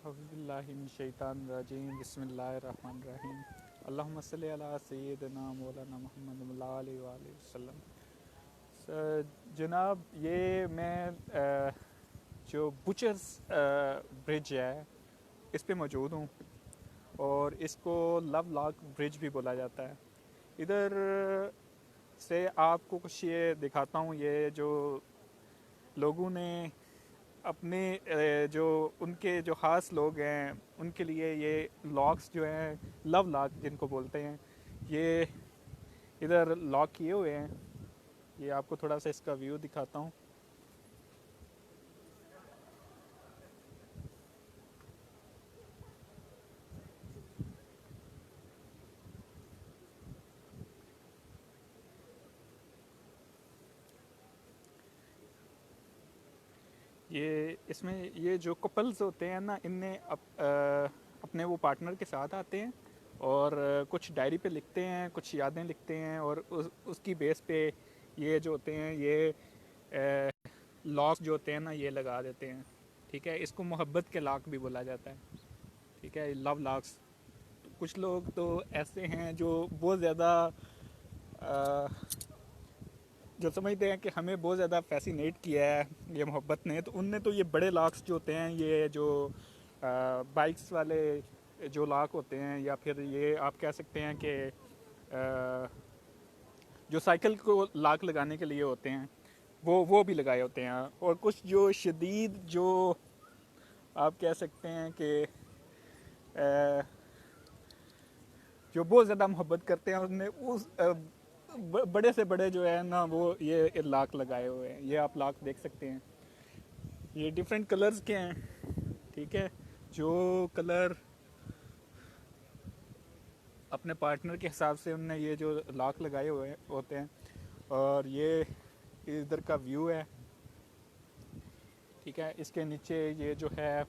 औज़ुबिल्लाहिमिनश्शैतानिर्रजीम बिस्मिल्लाहिर्रहमानिर्रहीम अल्लाहुम्मा सल्लि अला सय्यिदिना मौलाना मुहम्मद व आलिहि वसल्लम। जनाब, ये मैं जो बुचर्स ब्रिज है इस पे मौजूद हूँ और इसको लव लॉक ब्रिज भी बोला जाता है। इधर से आपको कुछ ये दिखाता हूँ, ये जो लोगों ने अपने जो उनके जो ख़ास लोग हैं उनके लिए ये लॉक्स जो हैं, लव लॉक जिनको बोलते हैं, ये इधर लॉक किए हुए हैं। ये आपको थोड़ा सा इसका व्यू दिखाता हूँ। ये इसमें ये जो कपल्स होते हैं ना, इनने अपने वो पार्टनर के साथ आते हैं और कुछ डायरी पे लिखते हैं, कुछ यादें लिखते हैं और उसकी बेस पे ये जो होते हैं ये लॉक जो होते हैं ना ये लगा देते हैं। ठीक है, इसको मोहब्बत के लॉक भी बोला जाता है। ठीक है, लव लॉक्स। कुछ लोग तो ऐसे हैं जो बहुत ज़्यादा जो समझते हैं कि हमें बहुत ज़्यादा फैसिनेट किया है ये मोहब्बत ने, तो उनने तो ये बड़े लॉक्स जो होते हैं, ये जो बाइक्स वाले जो लॉक होते हैं, या फिर ये आप कह सकते हैं कि जो साइकिल को लॉक लगाने के लिए होते हैं, वो भी लगाए होते हैं। और कुछ जो शदीद जो आप कह सकते हैं कि जो बहुत ज़्यादा मोहब्बत करते हैं, उनने उस बड़े से बड़े जो है ना वो ये लाख लगाए हुए हैं। ये आप लाख देख सकते हैं, ये डिफरेंट कलर्स के हैं। ठीक है, जो कलर अपने पार्टनर के हिसाब से उनने ये जो लाख लगाए हुए होते हैं। और ये इधर का व्यू है। ठीक है, इसके नीचे ये जो है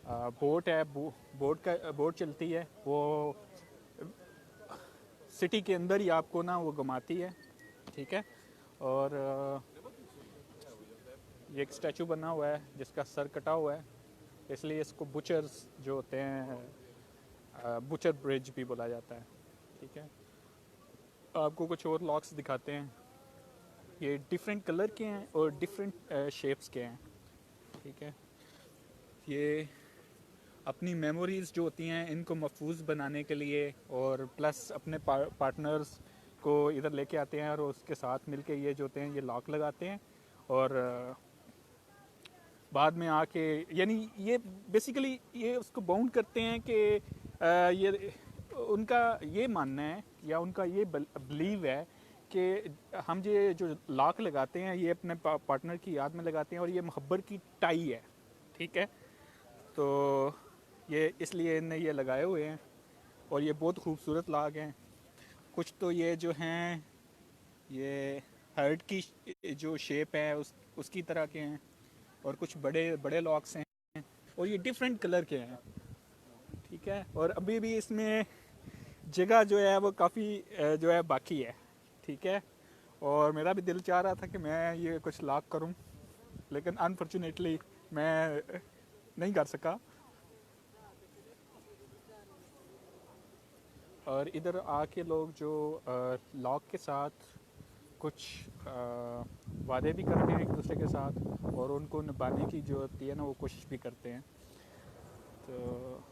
बोट है, बोट चलती है, वो सिटी के अंदर ही आपको ना वो घुमाती है। ठीक है, और ये एक स्टैचू बना हुआ है जिसका सर कटा हुआ है, इसलिए इसको बुचर्स जो होते हैं बुचर ब्रिज भी बोला जाता है। ठीक है, आपको कुछ और लॉक्स दिखाते हैं। ये डिफरेंट कलर के हैं और डिफरेंट शेप्स के हैं। ठीक है, ये अपनी मेमोरीज़ जो होती हैं इनको महफूज बनाने के लिए और प्लस अपने पार्टनर्स को इधर लेके आते हैं और उसके साथ मिलके ये जो होते हैं ये लॉक लगाते हैं। और बाद में आके यानी ये बेसिकली ये उसको बाउंड करते हैं कि ये उनका ये मानना है या उनका ये बिलीव है कि हम ये जो लॉक लगाते हैं ये अपने पार्टनर की याद में लगाते हैं और ये मोहब्बत की टाई है। ठीक है, तो ये इसलिए इनने ये लगाए हुए हैं और ये बहुत खूबसूरत लॉक हैं। कुछ तो ये जो हैं ये हार्ट की जो शेप है उसकी तरह के हैं और कुछ बड़े बड़े लॉक्स हैं और ये डिफरेंट कलर के हैं। ठीक है, और अभी भी इसमें जगह जो है वो काफ़ी जो है बाकी है। ठीक है, और मेरा भी दिल चाह रहा था कि मैं ये कुछ लॉक करूं, लेकिन अनफॉर्चुनेटली मैं नहीं कर सका। और इधर आके लोग जो लॉक के साथ कुछ वादे भी करते हैं एक दूसरे के साथ और उनको निभाने की जो होती है ना वो कोशिश भी करते हैं। तो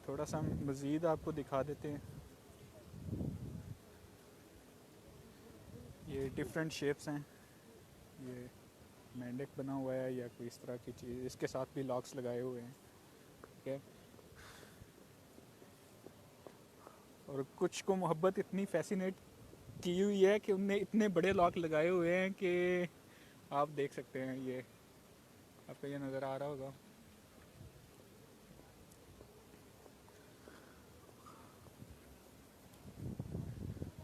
थोड़ा सा मज़ीद आपको दिखा देते हैं। ये डिफरेंट शेप्स हैं, ये मेंढक बना हुआ है या कोई इस तरह की चीज़, इसके साथ भी लॉक्स लगाए हुए हैं। ठीक है, और कुछ को मोहब्बत इतनी फैसिनेट की हुई है कि उनने इतने बड़े लॉक लगाए हुए हैं कि आप देख सकते हैं। ये आपको ये नज़र आ रहा होगा।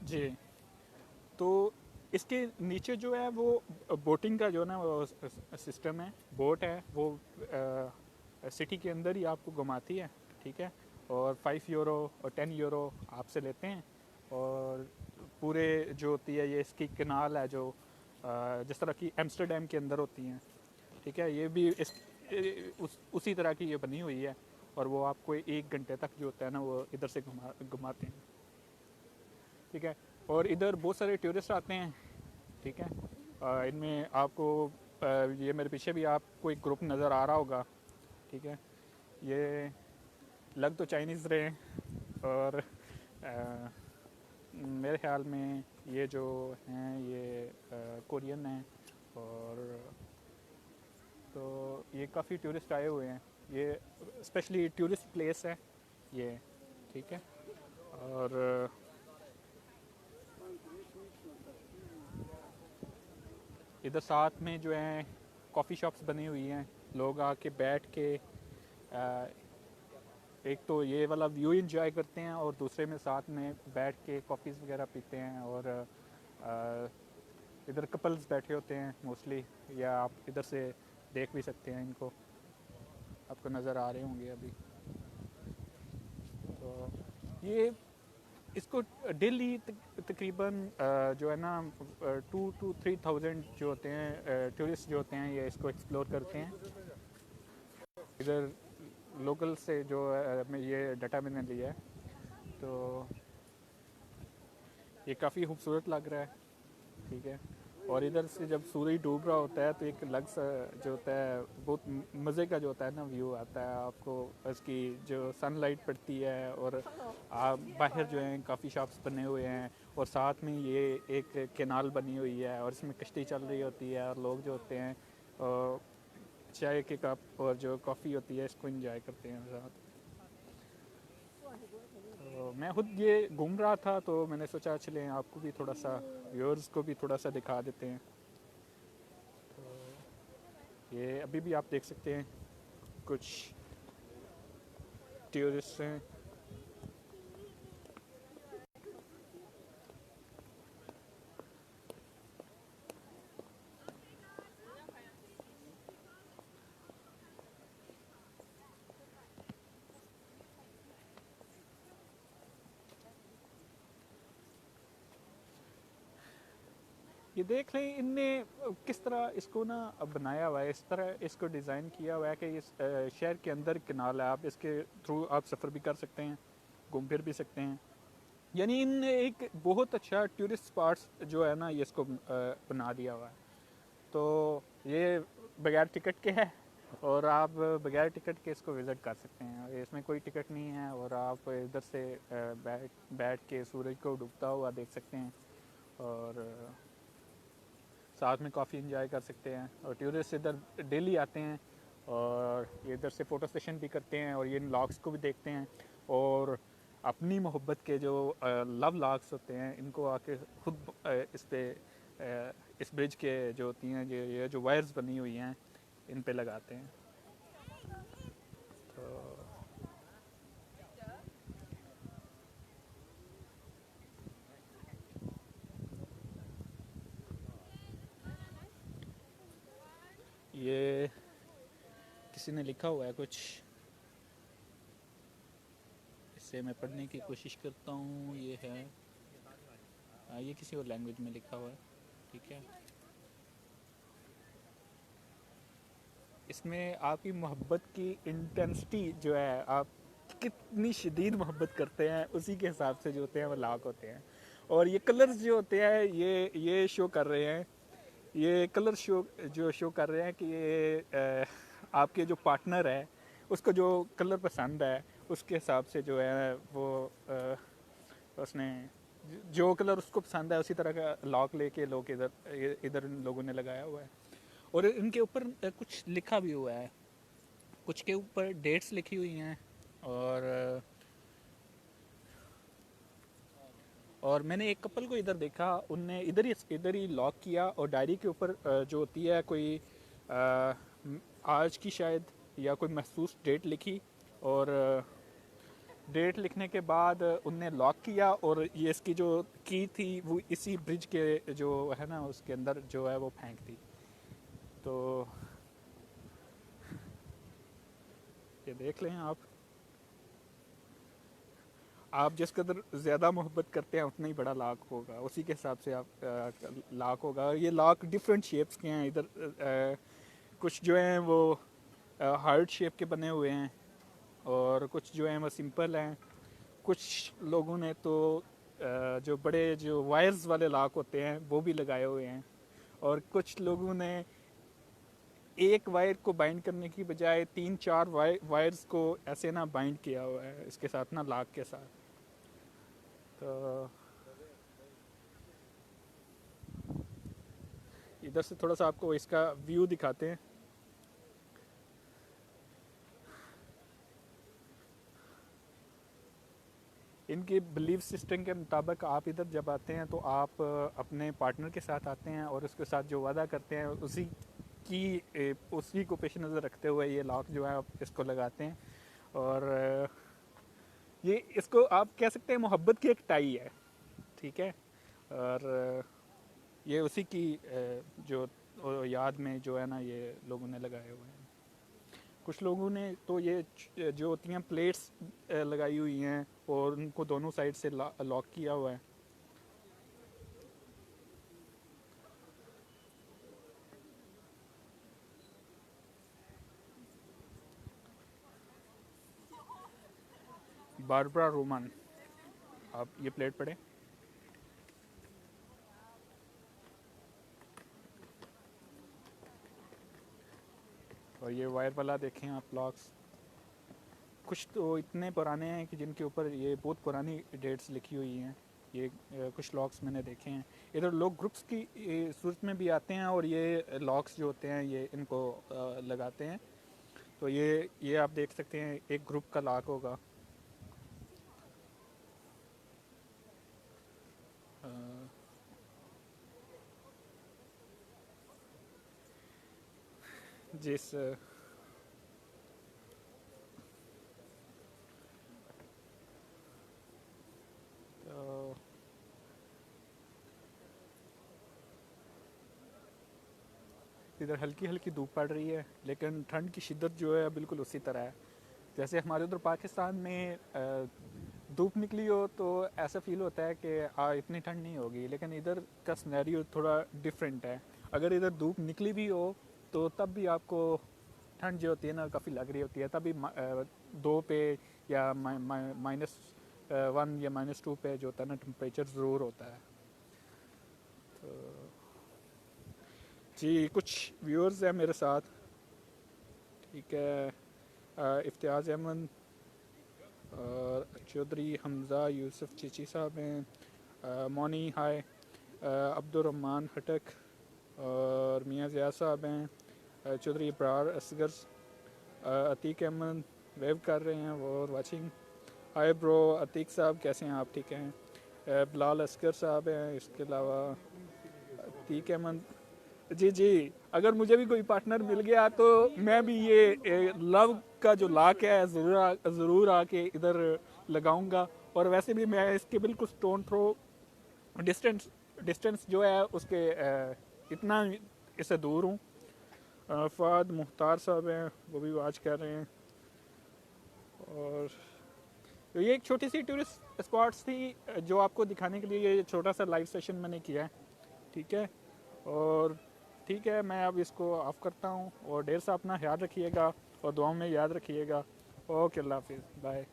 जी, तो इसके नीचे जो है वो बोटिंग का जो ना वो सिस्टम है, बोट है वो सिटी के अंदर ही आपको घुमाती है। ठीक है, और 5 यूरो और 10 यूरो आपसे लेते हैं और पूरे जो होती है ये इसकी कनाल है जो जिस तरह की एम्स्टर्डम के अंदर होती हैं। ठीक है, ये भी इस उसी तरह की ये बनी हुई है, और वो आपको 1 घंटे तक जो होता है ना वो इधर से घुमाते हैं, ठीक है। और इधर बहुत सारे टूरिस्ट आते हैं, ठीक है। इनमें आपको ये मेरे पीछे भी आपको एक ग्रुप नज़र आ रहा होगा, ठीक है। ये लग तो चाइनीज़ रहे हैं, और मेरे ख्याल में ये जो हैं ये कोरियन हैं, और तो ये काफ़ी टूरिस्ट आए हुए हैं, ये स्पेशली टूरिस्ट प्लेस है ये, ठीक है। और इधर साथ में जो है कॉफ़ी शॉप्स बनी हुई हैं, लोग आके बैठ के एक तो ये वाला व्यू इंजॉय करते हैं, और दूसरे में साथ में बैठ के कॉफ़ीज़ वगैरह पीते हैं, और इधर कपल्स बैठे होते हैं मोस्टली, या आप इधर से देख भी सकते हैं इनको, आपको नज़र आ रहे होंगे अभी। तो ये इसको डेली तकरीबन जो है ना 2 to 3 thousand जो होते हैं टूरिस्ट जो होते हैं, ये इसको एक्सप्लोर करते हैं। इधर लोकल से जो ये डाटा मैंने लिया है, तो ये काफ़ी खूबसूरत लग रहा है, ठीक है। और इधर से जब सूरज डूब रहा होता है तो एक अलग सा जो होता है बहुत मज़े का जो होता है ना व्यू आता है आपको, उसकी जो सनलाइट पड़ती है, और आप बाहर जो हैं काफ़ी शॉप्स बने हुए हैं, और साथ में ये एक कैनाल बनी हुई है, और इसमें कश्ती चल रही होती है, और लोग जो होते हैं चाय के कप और जो कॉफ़ी होती है इसको एंजॉय करते हैं साथ। तो मैं खुद ये घूम रहा था, तो मैंने सोचा चलें आपको भी थोड़ा सा, व्यूअर्स को भी थोड़ा सा दिखा देते हैं। तो ये अभी भी आप देख सकते हैं कुछ टूरिस्ट हैं। ये देख लें इनने किस तरह इसको ना बनाया हुआ है, इस तरह इसको डिज़ाइन किया हुआ है कि इस शहर के अंदर कैनाल है, आप इसके थ्रू आप सफ़र भी कर सकते हैं, घूम फिर भी सकते हैं। यानी इन एक बहुत अच्छा टूरिस्ट स्पॉट्स जो है ना ये इसको बना दिया हुआ है। तो ये बगैर टिकट के है, और आप बगैर टिकट के इसको विज़िट कर सकते हैं, इसमें कोई टिकट नहीं है, और आप इधर से बैठ के सूरज को डूबता हुआ देख सकते हैं, और साथ में काफ़ी इंजॉय कर सकते हैं। और टूरिस्ट इधर डेली आते हैं, और ये इधर से फ़ोटो सेशन भी करते हैं, और ये लॉग्स को भी देखते हैं, और अपनी मोहब्बत के जो लव लॉग्स होते हैं इनको आके खुद इस पे इस ब्रिज के जो होती हैं ये जो वायर्स बनी हुई हैं इन पे लगाते हैं। तो ये किसी ने लिखा हुआ है कुछ, इससे मैं पढ़ने की कोशिश करता हूँ। ये है ये किसी और लैंग्वेज में लिखा हुआ है, ठीक है। इसमें आपकी मोहब्बत की इंटेंसिटी जो है, आप कितनी शदीद मोहब्बत करते हैं उसी के हिसाब से जो होते हैं वो लाख होते हैं। और ये कलर्स जो होते हैं ये शो कर रहे हैं, ये कलर शो कर रहे हैं कि ये आपके जो पार्टनर है उसको जो कलर पसंद है उसके हिसाब से जो है वो उसने जो कलर उसको पसंद है उसी तरह का लॉक लेके लोग इधर इधर लोगों ने लगाया हुआ है। और इनके ऊपर कुछ लिखा भी हुआ है, कुछ के ऊपर डेट्स लिखी हुई हैं, और और मैंने एक कपल को इधर देखा, उनने इधर ही लॉक किया, और डायरी के ऊपर जो होती है कोई आज की शायद या कोई महसूस डेट लिखी, और डेट लिखने के बाद उनने लॉक किया, और ये इसकी जो की थी वो इसी ब्रिज के जो है ना उसके अंदर जो है वो फेंक दी। तो ये देख लें आप जिस कदर ज़्यादा मोहब्बत करते हैं उतना ही बड़ा लॉक होगा, उसी के हिसाब से आप लॉक होगा। ये लॉक डिफरेंट शेप्स के हैं, इधर कुछ जो हैं वो हार्ट शेप के बने हुए हैं और कुछ जो हैं वो सिंपल हैं। कुछ लोगों ने तो जो बड़े जो वायर्स वाले लॉक होते हैं वो भी लगाए हुए हैं, और कुछ लोगों ने एक वायर को बाइंड करने की बजाय 3-4 वायर्स को ऐसे ना बाइंड किया हुआ है इसके साथ ना, लॉक के साथ। तो इधर से थोड़ा सा आपको इसका व्यू दिखाते हैं। इनके बिलीव सिस्टम के मुताबिक आप इधर जब आते हैं तो आप अपने पार्टनर के साथ आते हैं और उसके साथ जो वादा करते हैं उसी को पेश नज़र रखते हुए ये लॉक जो है आप इसको लगाते हैं। और ये इसको आप कह सकते हैं मोहब्बत की एक टाई है, ठीक है। और ये उसी की जो याद में जो है ना ये लोगों ने लगाए हुए हैं। कुछ लोगों ने तो ये जो होती हैं प्लेट्स लगाई हुई हैं और उनको दोनों साइड से लॉक किया हुआ है। बारबरा रोमन, आप ये प्लेट पढ़ें। और ये वायर वाला देखें आप लॉक्स, कुछ तो इतने पुराने हैं कि जिनके ऊपर ये बहुत पुरानी डेट्स लिखी हुई हैं। ये कुछ लॉक्स मैंने देखे हैं। इधर लोग ग्रुप्स की सूरत में भी आते हैं और ये लॉक्स जो होते हैं ये इनको लगाते हैं। तो ये आप देख सकते हैं एक ग्रुप का लॉक होगा। जिस तो इधर हल्की हल्की धूप पड़ रही है लेकिन ठंड की शिद्दत जो है बिल्कुल उसी तरह है जैसे हमारे उधर पाकिस्तान में धूप निकली हो तो ऐसा फील होता है कि इतनी ठंड नहीं होगी, लेकिन इधर का सिनेरियो थोड़ा डिफरेंट है। अगर इधर धूप निकली भी हो तो तब भी आपको ठंड जो होती है ना काफ़ी लग रही होती है। तभी 2 पे या -1 या -2 पे जो होता है ना टेम्परेचर ज़रूर होता है। तो जी कुछ व्यूअर्स हैं मेरे साथ, ठीक है। इफ्तियाज़ अहमद और चौधरी हमज़ा यूसुफ चीची साहब हैं, मोनी हाय, अब्दुर्रहमान हटक और मियाँ ज़िया साहब हैं, चौधरी इब्रार असगर, अतीक अहमद वेव कर रहे हैं वो वाचिंग। हाय ब्रो अतीक साहब, कैसे हैं आप? ठीक हैं। बिलाल असगर साहब हैं, इसके अलावा अतीक अहमद। जी जी, अगर मुझे भी कोई पार्टनर मिल गया तो मैं भी ये लव का जो लॉक है ज़रूर आके इधर लगाऊंगा। और वैसे भी मैं इसके बिल्कुल स्टोन थ्रो डिस्टेंस जो है उसके इतना इससे दूर हूँ। फ़ाद मुख्तार साहब हैं, वो भी वाच कर रहे हैं। और तो ये एक छोटी सी टूरिस्ट स्पॉट्स थी जो आपको दिखाने के लिए ये छोटा सा लाइव सेशन मैंने किया है, ठीक है। और ठीक है, मैं अब इसको ऑफ़ करता हूँ और ढेर सा अपना ख्याल रखिएगा और दुआओं में याद रखिएगा। ओके, अल्लाह हाफिज़, बाय।